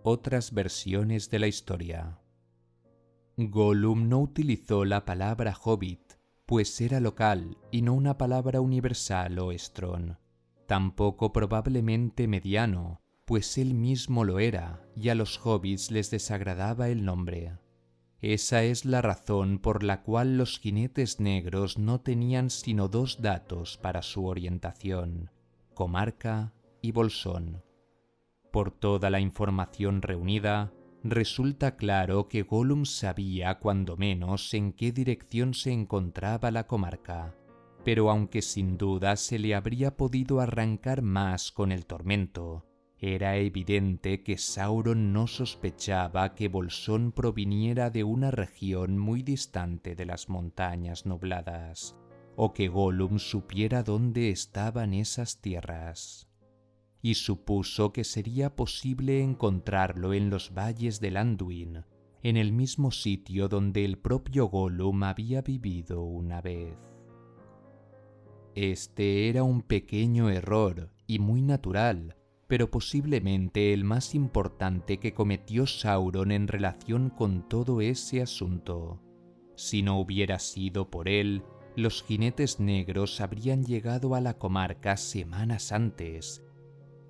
Otras versiones de la historia. Gollum no utilizó la palabra hobbit, pues era local y no una palabra universal o strong. Tampoco probablemente mediano, pues él mismo lo era y a los hobbits les desagradaba el nombre. Esa es la razón por la cual los jinetes negros no tenían sino dos datos para su orientación: comarca y bolsón. Por toda la información reunida, resulta claro que Gollum sabía cuando menos en qué dirección se encontraba la comarca, pero aunque sin duda se le habría podido arrancar más con el tormento, era evidente que Sauron no sospechaba que Bolsón proviniera de una región muy distante de las montañas nubladas, o que Gollum supiera dónde estaban esas tierras. Y supuso que sería posible encontrarlo en los valles del Anduin, en el mismo sitio donde el propio Gollum había vivido una vez. Este era un pequeño error y muy natural, pero posiblemente el más importante que cometió Sauron en relación con todo ese asunto. Si no hubiera sido por él, los jinetes negros habrían llegado a la comarca semanas antes.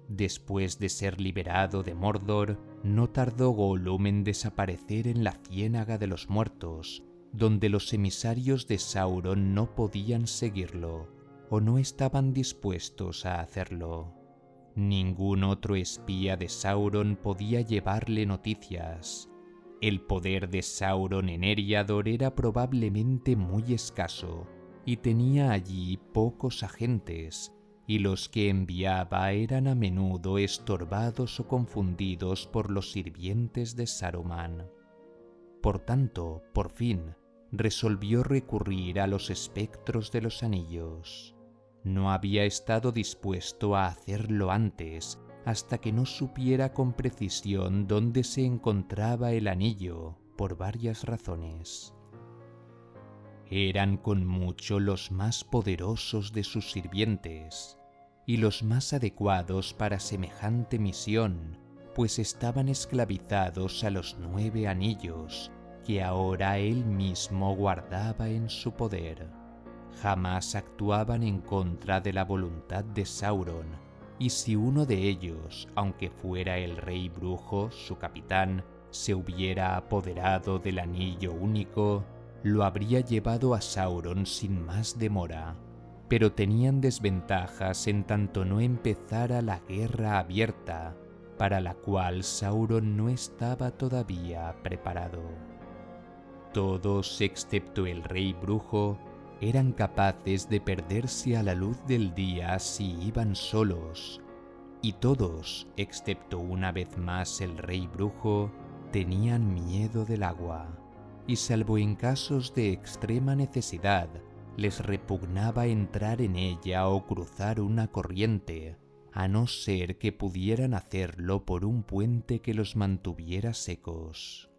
Después de ser liberado de Mordor, no tardó Gollum en desaparecer en la Ciénaga de los Muertos, donde los emisarios de Sauron no podían seguirlo, o no estaban dispuestos a hacerlo. Ningún otro espía de Sauron podía llevarle noticias. El poder de Sauron en Eriador era probablemente muy escaso, y tenía allí pocos agentes, y los que enviaba eran a menudo estorbados o confundidos por los sirvientes de Saruman. Por tanto, por fin, resolvió recurrir a los espectros de los anillos. No había estado dispuesto a hacerlo antes, hasta que no supiera con precisión dónde se encontraba el anillo, por varias razones. Eran con mucho los más poderosos de sus sirvientes, y los más adecuados para semejante misión, pues estaban esclavizados a los 9 anillos, que ahora él mismo guardaba en su poder. Jamás actuaban en contra de la voluntad de Sauron, y si uno de ellos, aunque fuera el rey brujo, su capitán, se hubiera apoderado del anillo único, lo habría llevado a Sauron sin más demora, pero tenían desventajas en tanto no empezara la guerra abierta, para la cual Sauron no estaba todavía preparado. Todos, excepto el rey brujo, eran capaces de perderse a la luz del día si iban solos, y todos, excepto una vez más el rey brujo, tenían miedo del agua, y salvo en casos de extrema necesidad, les repugnaba entrar en ella o cruzar una corriente, a no ser que pudieran hacerlo por un puente que los mantuviera secos.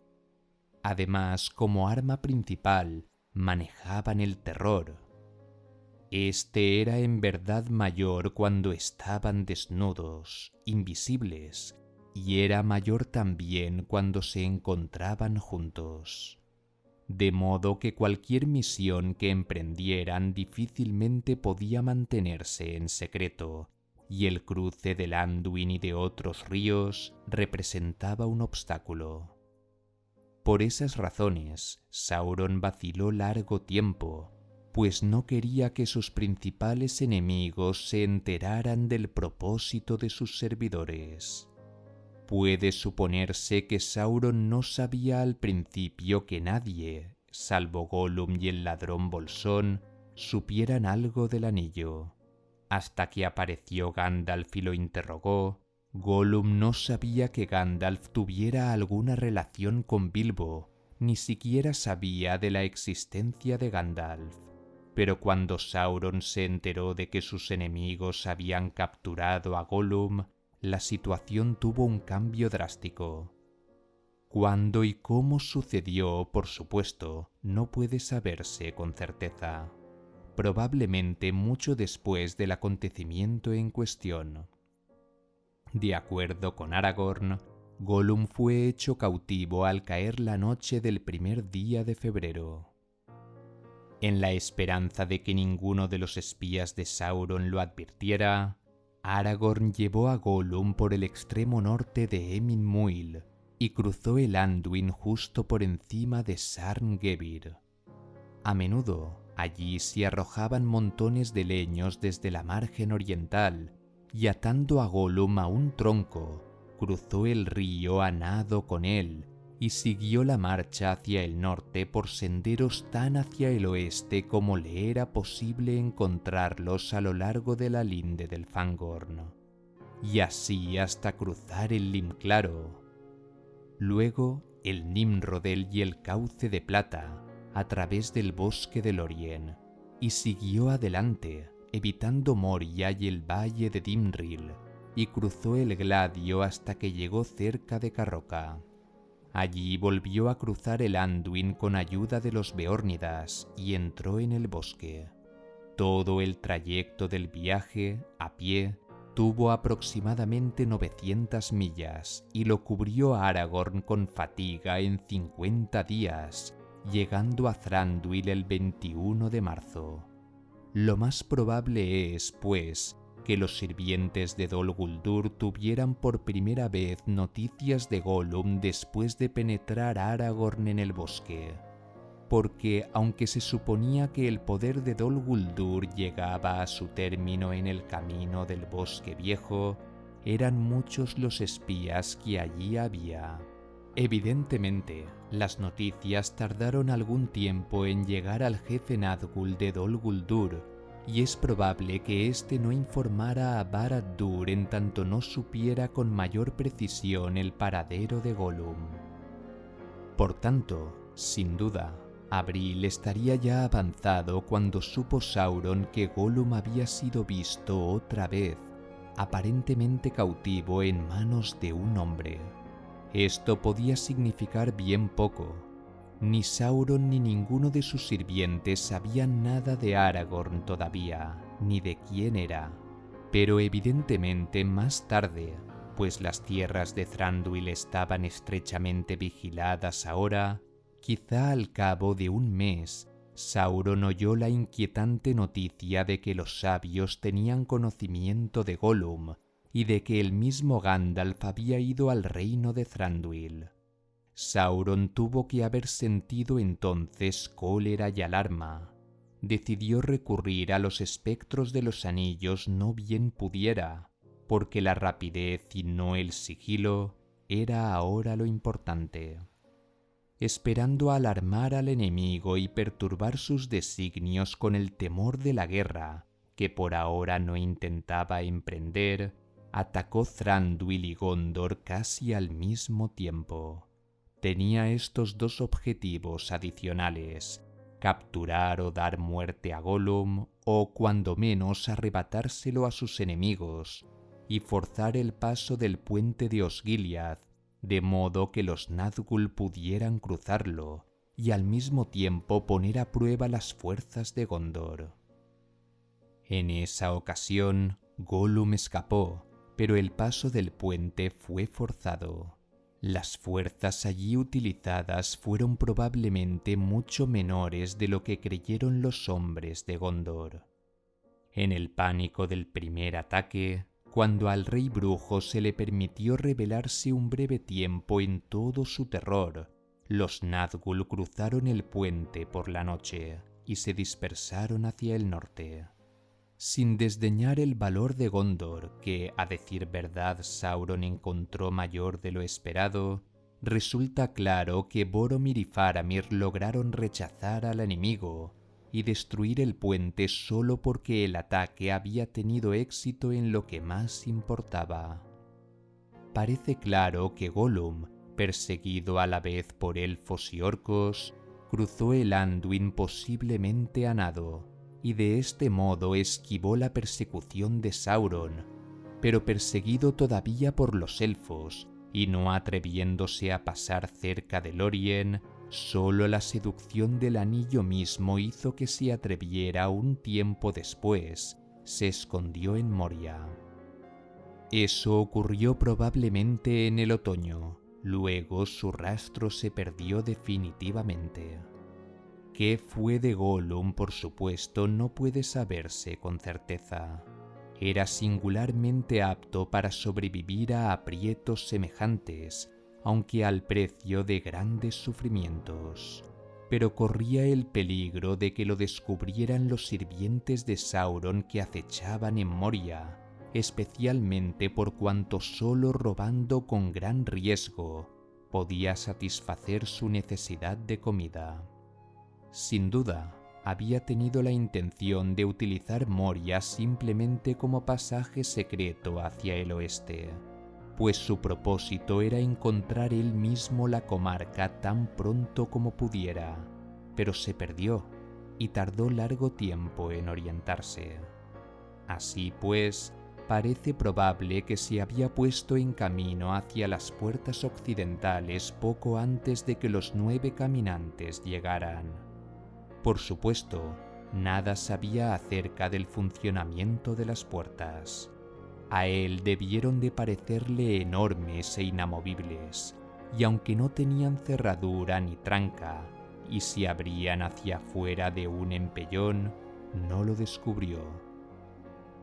Además, como arma principal, manejaban el terror. Este era en verdad mayor cuando estaban desnudos, invisibles, y era mayor también cuando se encontraban juntos. De modo que cualquier misión que emprendieran difícilmente podía mantenerse en secreto, y el cruce del Anduin y de otros ríos representaba un obstáculo. Por esas razones, Sauron vaciló largo tiempo, pues no quería que sus principales enemigos se enteraran del propósito de sus servidores. Puede suponerse que Sauron no sabía al principio que nadie, salvo Gollum y el ladrón Bolsón, supieran algo del anillo. Hasta que apareció Gandalf y lo interrogó, Gollum no sabía que Gandalf tuviera alguna relación con Bilbo, ni siquiera sabía de la existencia de Gandalf. Pero cuando Sauron se enteró de que sus enemigos habían capturado a Gollum, la situación tuvo un cambio drástico. Cuándo y cómo sucedió, por supuesto, no puede saberse con certeza. Probablemente mucho después del acontecimiento en cuestión. De acuerdo con Aragorn, Gollum fue hecho cautivo al caer la noche del primer día de febrero. En la esperanza de que ninguno de los espías de Sauron lo advirtiera, Aragorn llevó a Gollum por el extremo norte de Emyn Muil y cruzó el Anduin justo por encima de Sarngevir. A menudo, allí se arrojaban montones de leños desde la margen oriental y atando a Gollum a un tronco, cruzó el río a nado con él y siguió la marcha hacia el norte por senderos tan hacia el oeste como le era posible encontrarlos a lo largo de la linde del Fangorn, y así hasta cruzar el Limclaro. Luego el Nimrodel y el Cauce de Plata, a través del bosque de Lorien, y siguió adelante, evitando Moria y el valle de Dimril, y cruzó el Gladio hasta que llegó cerca de Carroca. Allí volvió a cruzar el Anduin con ayuda de los Beórnidas y entró en el bosque. Todo el trayecto del viaje, a pie, tuvo aproximadamente 900 millas y lo cubrió Aragorn con fatiga en 50 días, llegando a Thranduil el 21 de marzo. Lo más probable es, pues, que los sirvientes de Dol Guldur tuvieran por primera vez noticias de Gollum después de penetrar Aragorn en el bosque, porque aunque se suponía que el poder de Dol Guldur llegaba a su término en el camino del Bosque Viejo, eran muchos los espías que allí había. Evidentemente, las noticias tardaron algún tiempo en llegar al jefe Nazgûl de Dol Guldur, y es probable que éste no informara a Barad-dûr en tanto no supiera con mayor precisión el paradero de Gollum. Por tanto, sin duda, abril estaría ya avanzado cuando supo Sauron que Gollum había sido visto otra vez, aparentemente cautivo en manos de un hombre. Esto podía significar bien poco. Ni Sauron ni ninguno de sus sirvientes sabían nada de Aragorn todavía, ni de quién era. Pero evidentemente más tarde, pues las tierras de Thranduil estaban estrechamente vigiladas ahora, quizá al cabo de un mes, Sauron oyó la inquietante noticia de que los sabios tenían conocimiento de Gollum y de que el mismo Gandalf había ido al reino de Thranduil. Sauron tuvo que haber sentido entonces cólera y alarma. Decidió recurrir a los espectros de los anillos no bien pudiera, porque la rapidez y no el sigilo era ahora lo importante. Esperando alarmar al enemigo y perturbar sus designios con el temor de la guerra, que por ahora no intentaba emprender, atacó Thranduil y Gondor casi al mismo tiempo. Tenía estos dos objetivos adicionales: capturar o dar muerte a Gollum, o cuando menos arrebatárselo a sus enemigos, y forzar el paso del puente de Osgiliath, de modo que los Nazgûl pudieran cruzarlo, y al mismo tiempo poner a prueba las fuerzas de Gondor. En esa ocasión, Gollum escapó, pero el paso del puente fue forzado. Las fuerzas allí utilizadas fueron probablemente mucho menores de lo que creyeron los hombres de Gondor. En el pánico del primer ataque, cuando al rey brujo se le permitió revelarse un breve tiempo en todo su terror, los Nazgûl cruzaron el puente por la noche y se dispersaron hacia el norte. Sin desdeñar el valor de Gondor, que, a decir verdad, Sauron encontró mayor de lo esperado, resulta claro que Boromir y Faramir lograron rechazar al enemigo y destruir el puente solo porque el ataque había tenido éxito en lo que más importaba. Parece claro que Gollum, perseguido a la vez por elfos y orcos, cruzó el Anduin posiblemente a nado, y de este modo esquivó la persecución de Sauron, pero perseguido todavía por los elfos, y no atreviéndose a pasar cerca de Lórien, solo la seducción del anillo mismo hizo que se atreviera un tiempo después, se escondió en Moria. Eso ocurrió probablemente en el otoño. Luego su rastro se perdió definitivamente. ¿Qué fue de Gollum? Por supuesto, no puede saberse con certeza. Era singularmente apto para sobrevivir a aprietos semejantes, aunque al precio de grandes sufrimientos. Pero corría el peligro de que lo descubrieran los sirvientes de Sauron que acechaban en Moria, especialmente por cuanto solo robando con gran riesgo podía satisfacer su necesidad de comida. Sin duda, había tenido la intención de utilizar Moria simplemente como pasaje secreto hacia el oeste, pues su propósito era encontrar él mismo la comarca tan pronto como pudiera, pero se perdió y tardó largo tiempo en orientarse. Así pues, parece probable que se había puesto en camino hacia las puertas occidentales poco antes de que los 9 caminantes llegaran. Por supuesto, nada sabía acerca del funcionamiento de las puertas. A él debieron de parecerle enormes e inamovibles, y aunque no tenían cerradura ni tranca, y se abrían hacia afuera de un empellón, no lo descubrió.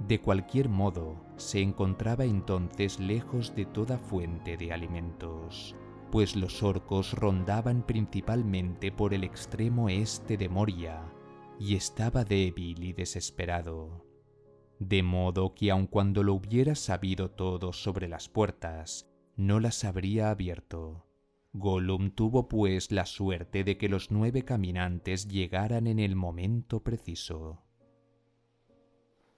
De cualquier modo, se encontraba entonces lejos de toda fuente de alimentos, pues los orcos rondaban principalmente por el extremo este de Moria, y estaba débil y desesperado. De modo que aun cuando lo hubiera sabido todo sobre las puertas, no las habría abierto. Gollum tuvo pues la suerte de que los 9 caminantes llegaran en el momento preciso.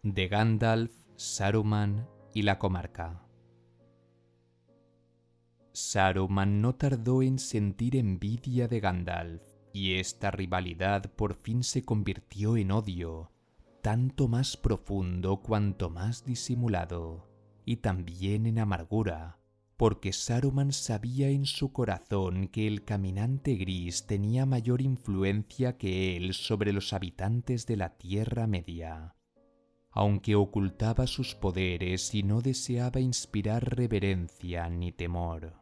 De Gandalf, Saruman y la comarca. Saruman no tardó en sentir envidia de Gandalf, y esta rivalidad por fin se convirtió en odio, tanto más profundo cuanto más disimulado, y también en amargura, porque Saruman sabía en su corazón que el caminante gris tenía mayor influencia que él sobre los habitantes de la Tierra Media. Aunque ocultaba sus poderes y no deseaba inspirar reverencia ni temor.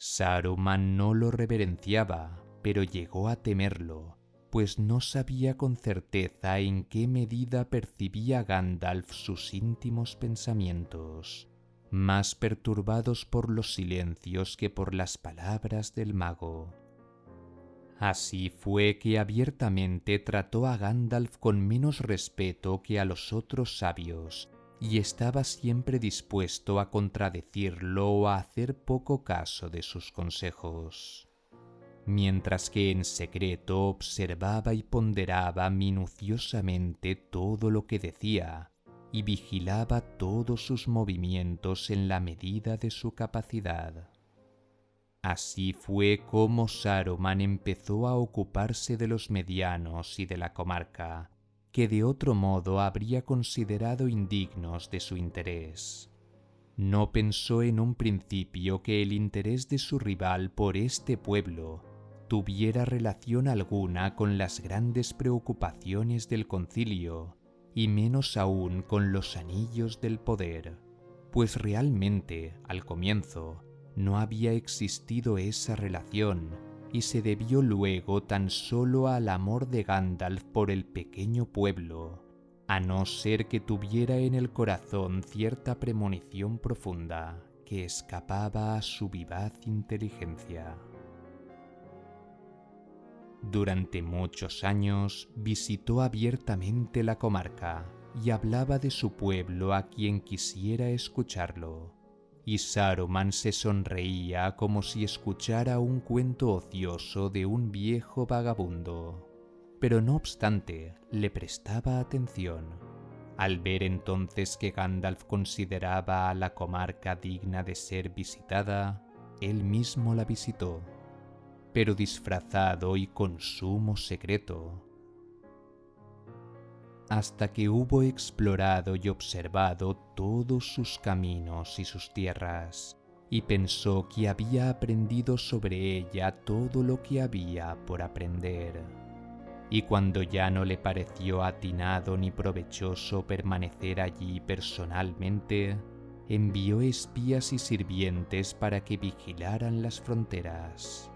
Saruman no lo reverenciaba, pero llegó a temerlo, pues no sabía con certeza en qué medida percibía Gandalf sus íntimos pensamientos, más perturbados por los silencios que por las palabras del mago. Así fue que abiertamente trató a Gandalf con menos respeto que a los otros sabios, y estaba siempre dispuesto a contradecirlo o a hacer poco caso de sus consejos, mientras que en secreto observaba y ponderaba minuciosamente todo lo que decía, y vigilaba todos sus movimientos en la medida de su capacidad. Así fue como Saruman empezó a ocuparse de los medianos y de la comarca, que de otro modo habría considerado indignos de su interés. No pensó en un principio que el interés de su rival por este pueblo tuviera relación alguna con las grandes preocupaciones del concilio, y menos aún con los anillos del poder, pues realmente, al comienzo, no había existido esa relación, y se debió luego tan solo al amor de Gandalf por el pequeño pueblo, a no ser que tuviera en el corazón cierta premonición profunda que escapaba a su vivaz inteligencia. Durante muchos años visitó abiertamente la comarca y hablaba de su pueblo a quien quisiera escucharlo, y Saruman se sonreía como si escuchara un cuento ocioso de un viejo vagabundo, pero no obstante le prestaba atención. Al ver entonces que Gandalf consideraba a la comarca digna de ser visitada, él mismo la visitó, pero disfrazado y con sumo secreto, hasta que hubo explorado y observado todos sus caminos y sus tierras, y pensó que había aprendido sobre ella todo lo que había por aprender. Y cuando ya no le pareció atinado ni provechoso permanecer allí personalmente, envió espías y sirvientes para que vigilaran las fronteras,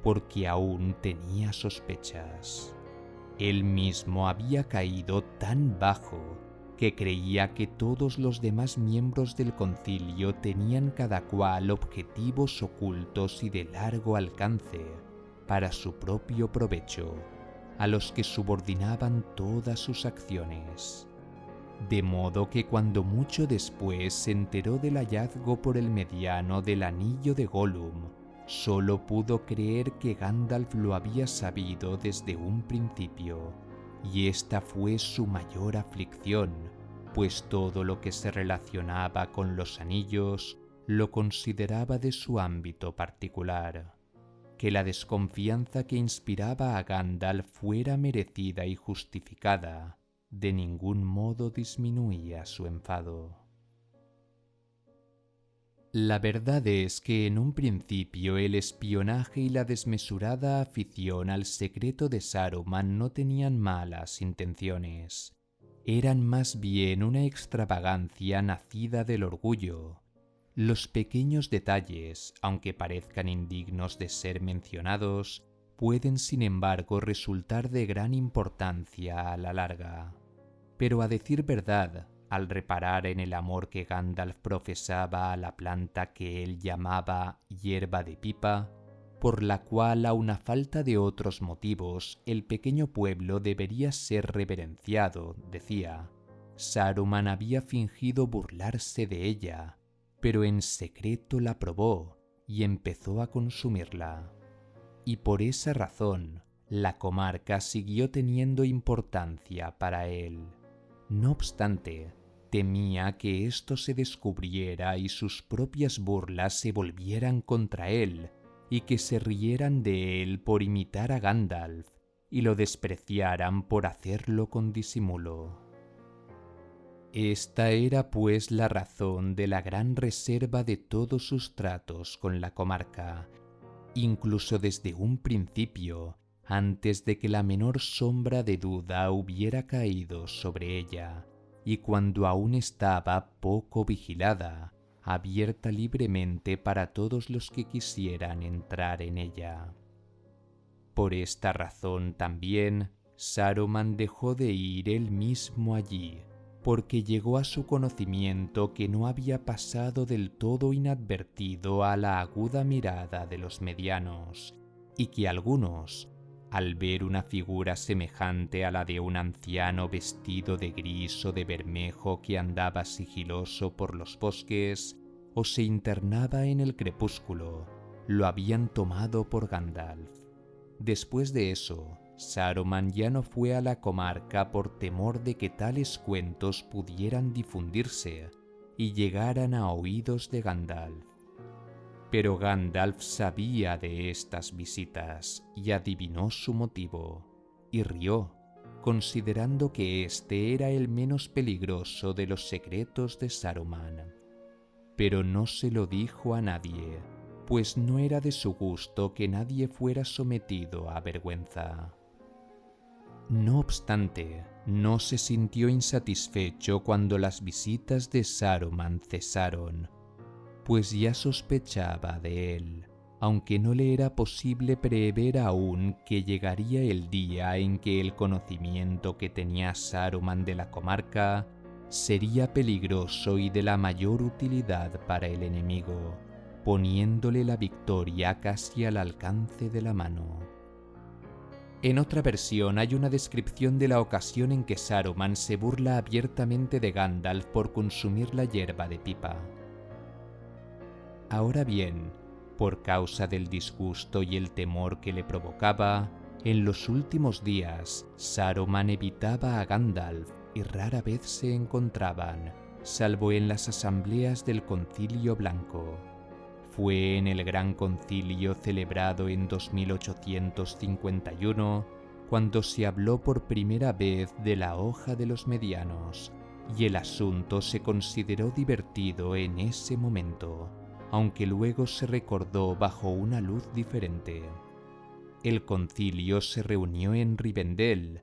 porque aún tenía sospechas. Él mismo había caído tan bajo que creía que todos los demás miembros del concilio tenían cada cual objetivos ocultos y de largo alcance para su propio provecho, a los que subordinaban todas sus acciones. De modo que cuando mucho después se enteró del hallazgo por el mediano del anillo de Gollum, solo pudo creer que Gandalf lo había sabido desde un principio, y esta fue su mayor aflicción, pues todo lo que se relacionaba con los anillos lo consideraba de su ámbito particular. Que la desconfianza que inspiraba a Gandalf fuera merecida y justificada, de ningún modo disminuía su enfado. La verdad es que en un principio el espionaje y la desmesurada afición al secreto de Saruman no tenían malas intenciones. Eran más bien una extravagancia nacida del orgullo. Los pequeños detalles, aunque parezcan indignos de ser mencionados, pueden sin embargo resultar de gran importancia a la larga. Pero a decir verdad, al reparar en el amor que Gandalf profesaba a la planta que él llamaba hierba de pipa, por la cual, aun a falta de otros motivos, el pequeño pueblo debería ser reverenciado, decía, Saruman había fingido burlarse de ella, pero en secreto la probó y empezó a consumirla. Y por esa razón, la comarca siguió teniendo importancia para él. No obstante, temía que esto se descubriera y sus propias burlas se volvieran contra él, y que se rieran de él por imitar a Gandalf, y lo despreciaran por hacerlo con disimulo. Esta era pues la razón de la gran reserva de todos sus tratos con la comarca, incluso desde un principio, antes de que la menor sombra de duda hubiera caído sobre ella, y cuando aún estaba poco vigilada, abierta libremente para todos los que quisieran entrar en ella. Por esta razón también, Saruman dejó de ir él mismo allí, porque llegó a su conocimiento que no había pasado del todo inadvertido a la aguda mirada de los medianos, y que algunos, al ver una figura semejante a la de un anciano vestido de gris o de bermejo que andaba sigiloso por los bosques o se internaba en el crepúsculo, lo habían tomado por Gandalf. Después de eso, Saruman ya no fue a la comarca por temor de que tales cuentos pudieran difundirse y llegaran a oídos de Gandalf. Pero Gandalf sabía de estas visitas y adivinó su motivo, y rió, considerando que este era el menos peligroso de los secretos de Saruman. Pero no se lo dijo a nadie, pues no era de su gusto que nadie fuera sometido a vergüenza. No obstante, no se sintió insatisfecho cuando las visitas de Saruman cesaron, pues ya sospechaba de él, aunque no le era posible prever aún que llegaría el día en que el conocimiento que tenía Saruman de la comarca sería peligroso y de la mayor utilidad para el enemigo, poniéndole la victoria casi al alcance de la mano. En otra versión hay una descripción de la ocasión en que Saruman se burla abiertamente de Gandalf por consumir la hierba de pipa. Ahora bien, por causa del disgusto y el temor que le provocaba, en los últimos días Saruman evitaba a Gandalf y rara vez se encontraban, salvo en las asambleas del Concilio Blanco. Fue en el Gran Concilio celebrado en 2851 cuando se habló por primera vez de la hoja de los medianos, y el asunto se consideró divertido en ese momento, aunque luego se recordó bajo una luz diferente. El concilio se reunió en Rivendell,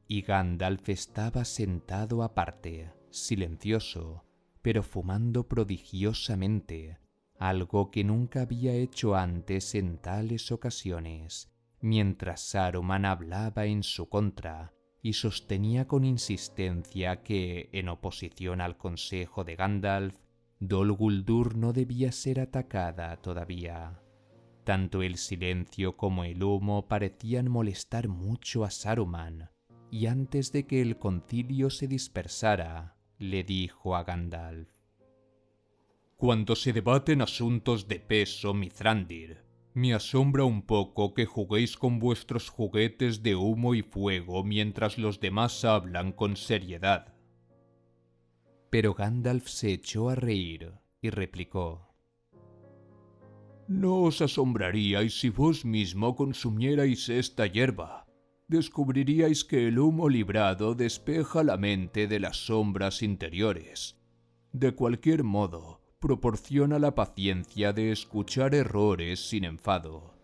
y Gandalf estaba sentado aparte, silencioso, pero fumando prodigiosamente, algo que nunca había hecho antes en tales ocasiones, mientras Saruman hablaba en su contra y sostenía con insistencia que, en oposición al consejo de Gandalf, Dol Guldur no debía ser atacada todavía. Tanto el silencio como el humo parecían molestar mucho a Saruman, y antes de que el concilio se dispersara, le dijo a Gandalf: «Cuando se debaten asuntos de peso, Mithrandir, me asombra un poco que juguéis con vuestros juguetes de humo y fuego mientras los demás hablan con seriedad». Pero Gandalf se echó a reír y replicó: «No os asombraríais si vos mismo consumierais esta hierba. Descubriríais que el humo librado despeja la mente de las sombras interiores. De cualquier modo, proporciona la paciencia de escuchar errores sin enfado.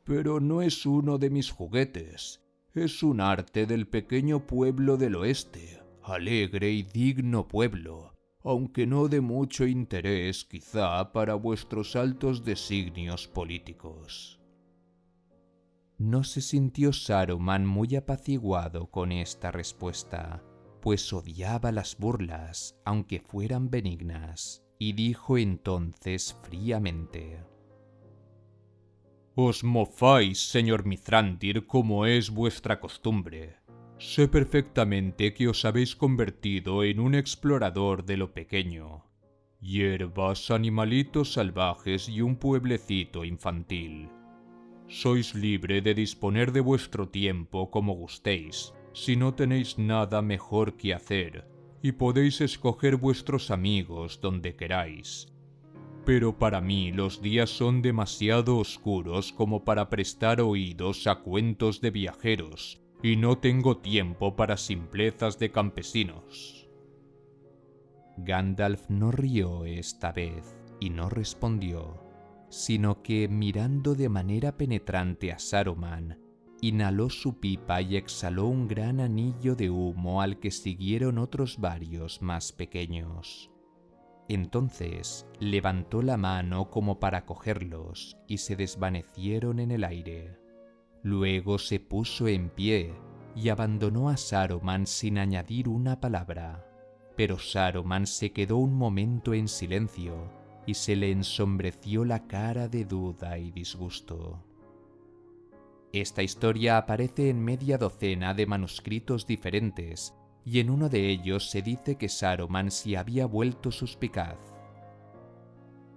Pero no es uno de mis juguetes, es un arte del pequeño pueblo del oeste, alegre y digno pueblo, aunque no de mucho interés quizá para vuestros altos designios políticos». No se sintió Saruman muy apaciguado con esta respuesta, pues odiaba las burlas, aunque fueran benignas, y dijo entonces fríamente: «Os mofáis, señor Mithrandir, como es vuestra costumbre. Sé perfectamente que os habéis convertido en un explorador de lo pequeño. Hierbas, animalitos salvajes y un pueblecito infantil. Sois libre de disponer de vuestro tiempo como gustéis, si no tenéis nada mejor que hacer, y podéis escoger vuestros amigos donde queráis. Pero para mí los días son demasiado oscuros como para prestar oídos a cuentos de viajeros, y no tengo tiempo para simplezas de campesinos». Gandalf no rió esta vez y no respondió, sino que, mirando de manera penetrante a Saruman, inhaló su pipa y exhaló un gran anillo de humo al que siguieron otros varios más pequeños. Entonces levantó la mano como para cogerlos y se desvanecieron en el aire. Luego se puso en pie y abandonó a Saruman sin añadir una palabra, pero Saruman se quedó un momento en silencio y se le ensombreció la cara de duda y disgusto. Esta historia aparece en media docena de manuscritos diferentes, y en uno de ellos se dice que Saruman se había vuelto suspicaz,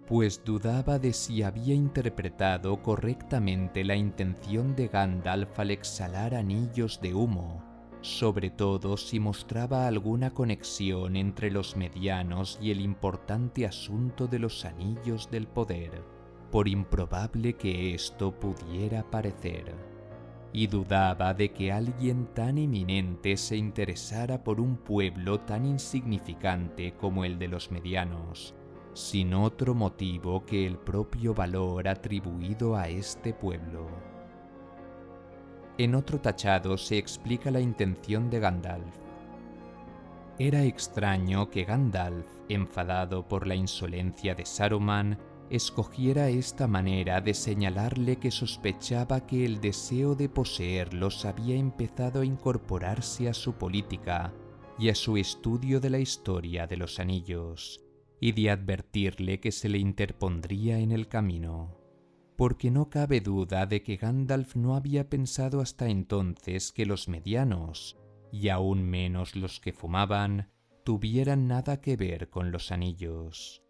pues dudaba de si había interpretado correctamente la intención de Gandalf al exhalar anillos de humo, sobre todo si mostraba alguna conexión entre los medianos y el importante asunto de los anillos del poder, por improbable que esto pudiera parecer, y dudaba de que alguien tan eminente se interesara por un pueblo tan insignificante como el de los medianos, sin otro motivo que el propio valor atribuido a este pueblo. En otro tachado se explica la intención de Gandalf. Era extraño que Gandalf, enfadado por la insolencia de Saruman, escogiera esta manera de señalarle que sospechaba que el deseo de poseerlos había empezado a incorporarse a su política y a su estudio de la historia de los anillos, y de advertirle que se le interpondría en el camino, porque no cabe duda de que Gandalf no había pensado hasta entonces que los medianos, y aún menos los que fumaban, tuvieran nada que ver con los anillos.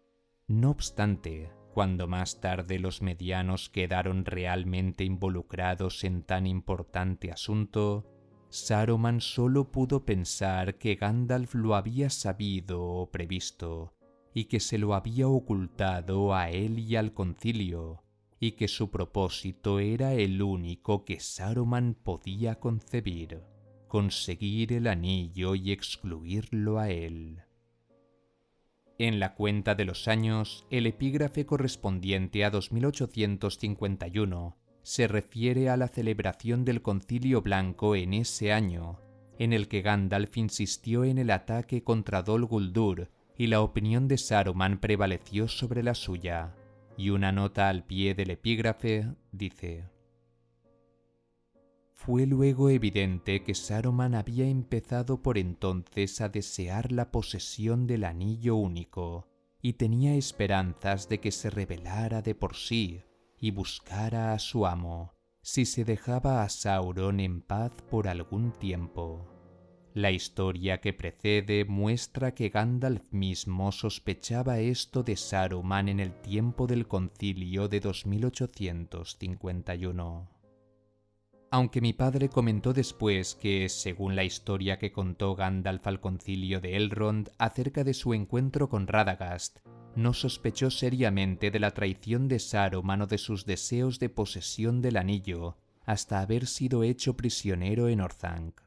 No obstante, cuando más tarde los medianos quedaron realmente involucrados en tan importante asunto, Saruman solo pudo pensar que Gandalf lo había sabido o previsto, y que se lo había ocultado a él y al concilio, y que su propósito era el único que Saruman podía concebir: conseguir el anillo y excluirlo a él. En la cuenta de los años, el epígrafe correspondiente a 2851 se refiere a la celebración del Concilio Blanco en ese año, en el que Gandalf insistió en el ataque contra Dol Guldur y la opinión de Saruman prevaleció sobre la suya, y una nota al pie del epígrafe dice: Fue luego evidente que Saruman había empezado por entonces a desear la posesión del anillo único, y tenía esperanzas de que se revelara de por sí y buscara a su amo, si se dejaba a Sauron en paz por algún tiempo. La historia que precede muestra que Gandalf mismo sospechaba esto de Saruman en el tiempo del concilio de 2851. Aunque mi padre comentó después que, según la historia que contó Gandalf al concilio de Elrond acerca de su encuentro con Radagast, no sospechó seriamente de la traición de Saruman o de sus deseos de posesión del anillo, hasta haber sido hecho prisionero en Orthanc.